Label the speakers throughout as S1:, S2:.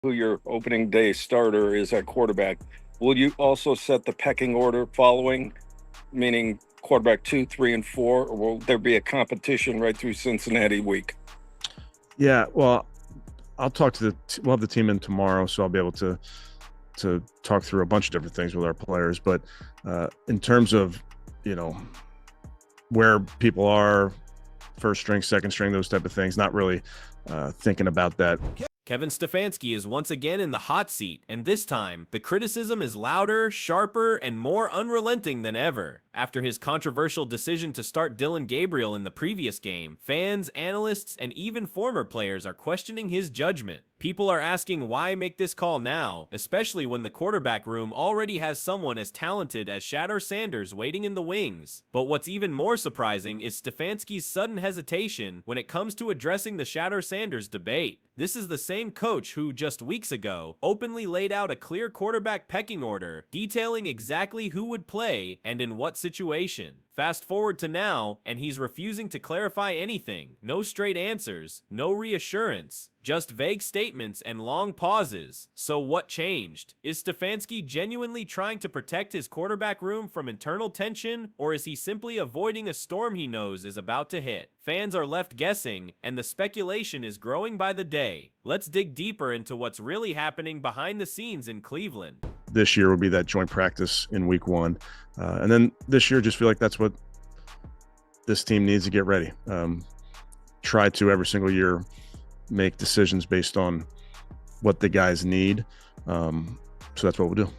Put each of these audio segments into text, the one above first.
S1: who your opening day starter is at quarterback, will you also set the pecking order following, meaning quarterback 2, 3, and 4, or will there be a competition right through Cincinnati week?
S2: Yeah, well, I'll talk to we'll have the team in tomorrow, so I'll be able to talk through a bunch of different things with our players. But in terms of, where people are, first string, second string, those type of things, not really thinking about that.
S3: Kevin Stefanski is once again in the hot seat, and this time, the criticism is louder, sharper, and more unrelenting than ever. After his controversial decision to start Dillon Gabriel in the previous game, fans, analysts, and even former players are questioning his judgment. People are asking why make this call now, especially when the quarterback room already has someone as talented as Shedeur Sanders waiting in the wings. But what's even more surprising is Stefanski's sudden hesitation when it comes to addressing the Shedeur Sanders debate. This is the same coach who, just weeks ago, openly laid out a clear quarterback pecking order, detailing exactly who would play and in what situation. Fast forward to now, and he's refusing to clarify anything. No straight answers, no reassurance, just vague statements and long pauses. So what changed? Is Stefanski genuinely trying to protect his quarterback room from internal tension, or is he simply avoiding a storm he knows is about to hit? Fans are left guessing, and the speculation is growing by the day. Let's dig deeper into what's really happening behind the scenes in Cleveland.
S2: This year will be that joint practice in week 1. And then this year, just feel like that's what this team needs to get ready. Try to every single year make decisions based on what the guys need. So that's what we'll do.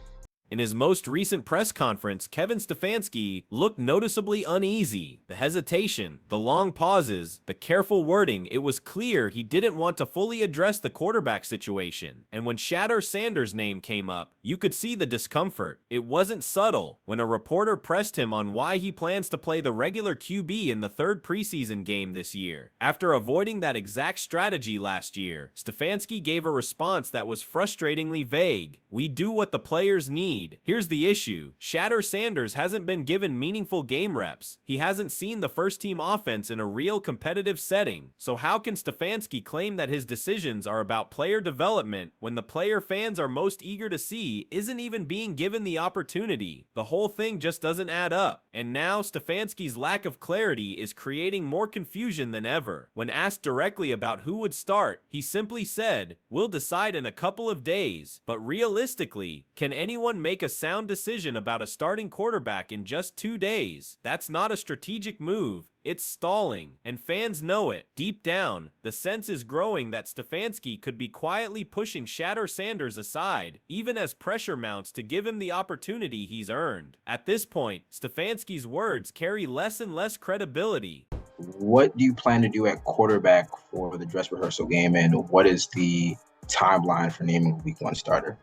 S3: In his most recent press conference, Kevin Stefanski looked noticeably uneasy. The hesitation, the long pauses, the careful wording, it was clear he didn't want to fully address the quarterback situation. And when Shedeur Sanders' name came up, you could see the discomfort. It wasn't subtle. When a reporter pressed him on why he plans to play the regular QB in the third preseason game this year, after avoiding that exact strategy last year, Stefanski gave a response that was frustratingly vague. We do what the players need. Here's the issue. Shedeur Sanders hasn't been given meaningful game reps. He hasn't seen the first-team offense in a real competitive setting. So how can Stefanski claim that his decisions are about player development when the player fans are most eager to see isn't even being given the opportunity? The whole thing just doesn't add up. And now Stefanski's lack of clarity is creating more confusion than ever. When asked directly about who would start, he simply said, "We'll decide in a couple of days." But realistically, can anyone make a sound decision about a starting quarterback in just 2 days? That's not a strategic move. It's stalling, and fans know it. Deep down, the sense is growing that Stefanski could be quietly pushing Shedeur Sanders aside, even as pressure mounts to give him the opportunity he's earned. At this point, Stefanski's words carry less and less credibility.
S4: What do you plan to do at quarterback for the dress rehearsal game, and what is the timeline for naming week 1 starter?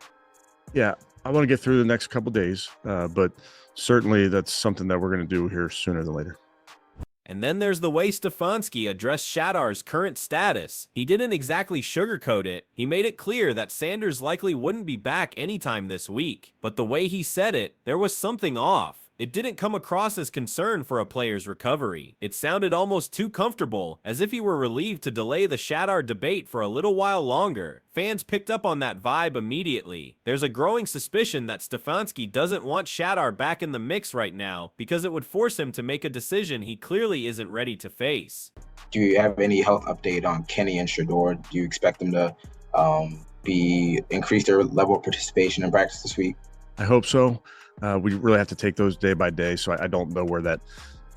S2: Yeah, I want to get through the next couple days, but certainly that's something that we're going to do here sooner than later.
S3: And then there's the way Stefanski addressed Shedeur's current status. He didn't exactly sugarcoat it. He made it clear that Sanders likely wouldn't be back anytime this week. But the way he said it, there was something off. It didn't come across as concern for a player's recovery. It sounded almost too comfortable, as if he were relieved to delay the Shedeur debate for a little while longer. Fans picked up on that vibe immediately. There's a growing suspicion that Stefanski doesn't want Shedeur back in the mix right now because it would force him to make a decision he clearly isn't ready to face.
S4: Do you have any health update on Kenny and Shedeur? Do you expect them to increase their level of participation in practice this week?
S2: I hope so. We really have to take those day by day, so I don't know where that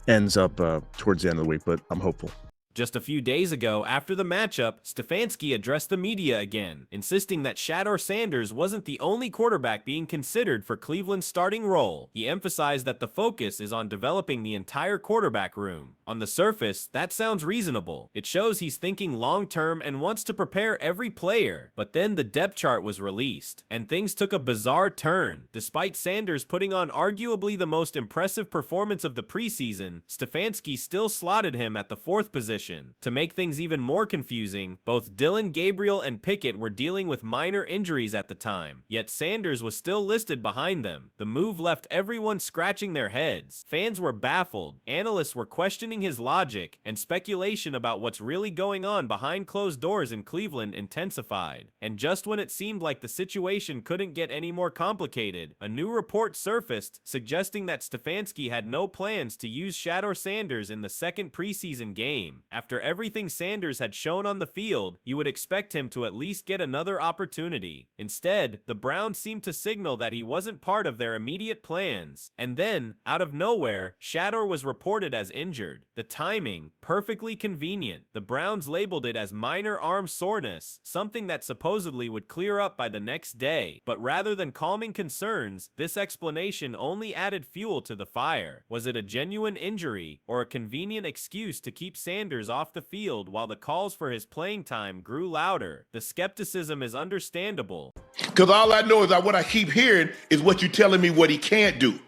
S2: ends up towards the end of the week, but I'm hopeful.
S3: Just a few days ago, after the matchup, Stefanski addressed the media again, insisting that Shedeur Sanders wasn't the only quarterback being considered for Cleveland's starting role. He emphasized that the focus is on developing the entire quarterback room. On the surface, that sounds reasonable. It shows he's thinking long-term and wants to prepare every player. But then the depth chart was released, and things took a bizarre turn. Despite Sanders putting on arguably the most impressive performance of the preseason, Stefanski still slotted him at the 4th position position. To make things even more confusing, both Dillon Gabriel and Pickett were dealing with minor injuries at the time, yet Sanders was still listed behind them. The move left everyone scratching their heads. Fans were baffled, analysts were questioning his logic, and speculation about what's really going on behind closed doors in Cleveland intensified. And just when it seemed like the situation couldn't get any more complicated, a new report surfaced suggesting that Stefanski had no plans to use Shedeur Sanders in the second preseason game. After everything Sanders had shown on the field, you would expect him to at least get another opportunity. Instead, the Browns seemed to signal that he wasn't part of their immediate plans. And then, out of nowhere, Shedeur was reported as injured. The timing, perfectly convenient. The Browns labeled it as minor arm soreness, something that supposedly would clear up by the next day. But rather than calming concerns, this explanation only added fuel to the fire. Was it a genuine injury, or a convenient excuse to keep Sanders off the field while the calls for his playing time grew louder? The skepticism is understandable.
S5: Because all I know is that what I keep hearing is what you're telling me what he can't do.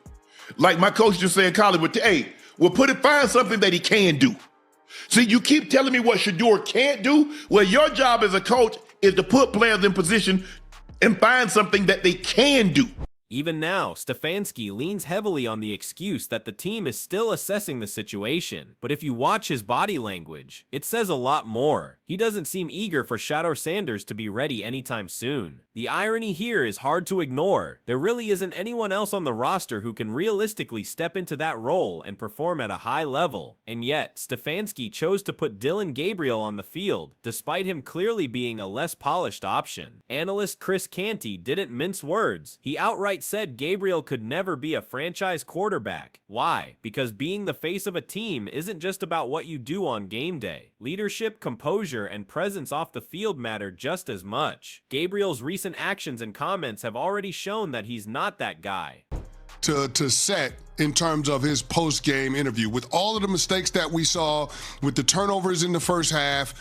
S5: Like my coach just said in college, but hey, find something that he can do. See, you keep telling me what Shedeur can't do. Well, your job as a coach is to put players in position and find something that they can do.
S3: Even now, Stefanski leans heavily on the excuse that the team is still assessing the situation. But if you watch his body language, it says a lot more. He doesn't seem eager for Shedeur Sanders to be ready anytime soon. The irony here is hard to ignore. There really isn't anyone else on the roster who can realistically step into that role and perform at a high level. And yet, Stefanski chose to put Dillon Gabriel on the field, despite him clearly being a less polished option. Analyst Chris Canty didn't mince words. He outright said Gabriel could never be a franchise quarterback. Why? Because being the face of a team isn't just about what you do on game day. Leadership, composure, and presence off the field matter just as much. Gabriel's recent actions and comments have already shown that he's not that guy.
S6: To set in terms of his post-game interview, with all of the mistakes that we saw, with the turnovers in the first half,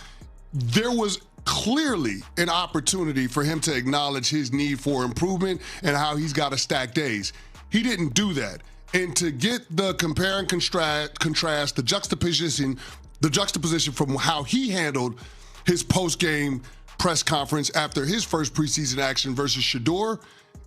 S6: there was clearly an opportunity for him to acknowledge his need for improvement and how he's got to stack days. He didn't do that. And to get the compare and contrast, the juxtaposition from how he handled his post-game press conference after his first preseason action versus Shedeur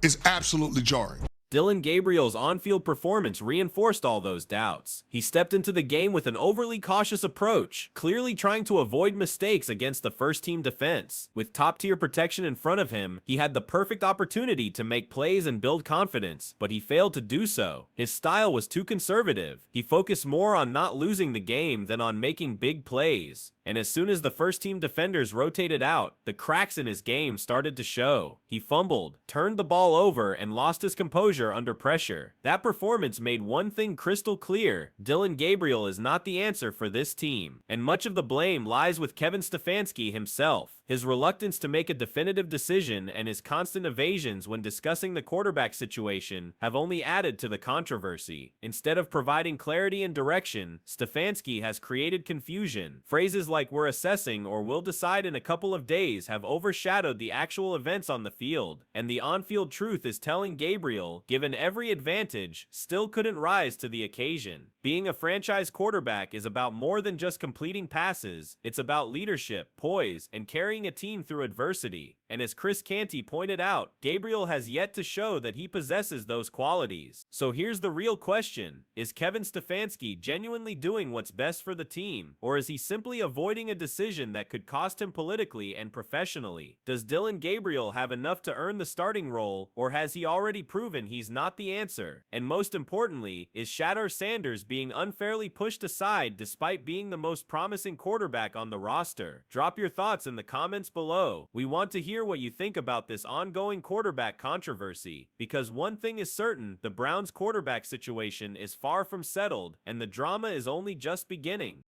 S6: is absolutely jarring.
S3: Dillon Gabriel's on-field performance reinforced all those doubts. He stepped into the game with an overly cautious approach, clearly trying to avoid mistakes against the first-team defense. With top-tier protection in front of him, he had the perfect opportunity to make plays and build confidence, but he failed to do so. His style was too conservative. He focused more on not losing the game than on making big plays. And as soon as the first-team defenders rotated out, the cracks in his game started to show. He fumbled, turned the ball over, and lost his composure under pressure. That performance made one thing crystal clear: Dillon Gabriel is not the answer for this team. And much of the blame lies with Kevin Stefanski himself. His reluctance to make a definitive decision and his constant evasions when discussing the quarterback situation have only added to the controversy. Instead of providing clarity and direction, Stefanski has created confusion. Phrases like "we're assessing" or "we'll decide in a couple of days" have overshadowed the actual events on the field. And the on-field truth is telling Gabriel, given every advantage, still couldn't rise to the occasion. Being a franchise quarterback is about more than just completing passes. It's about leadership, poise, and carrying a team through adversity. And as Chris Canty pointed out, Gabriel has yet to show that he possesses those qualities. So here's the real question: is Kevin Stefanski genuinely doing what's best for the team, or is he simply avoiding a decision that could cost him politically and professionally? Does Dillon Gabriel have enough to earn the starting role, or has he already proven he's not the answer? And most importantly, is Shedeur Sanders being unfairly pushed aside despite being the most promising quarterback on the roster? Drop your thoughts in the comments below. We want to hear what you think about this ongoing quarterback controversy, because one thing is certain: the Browns' quarterback situation is far from settled, and the drama is only just beginning.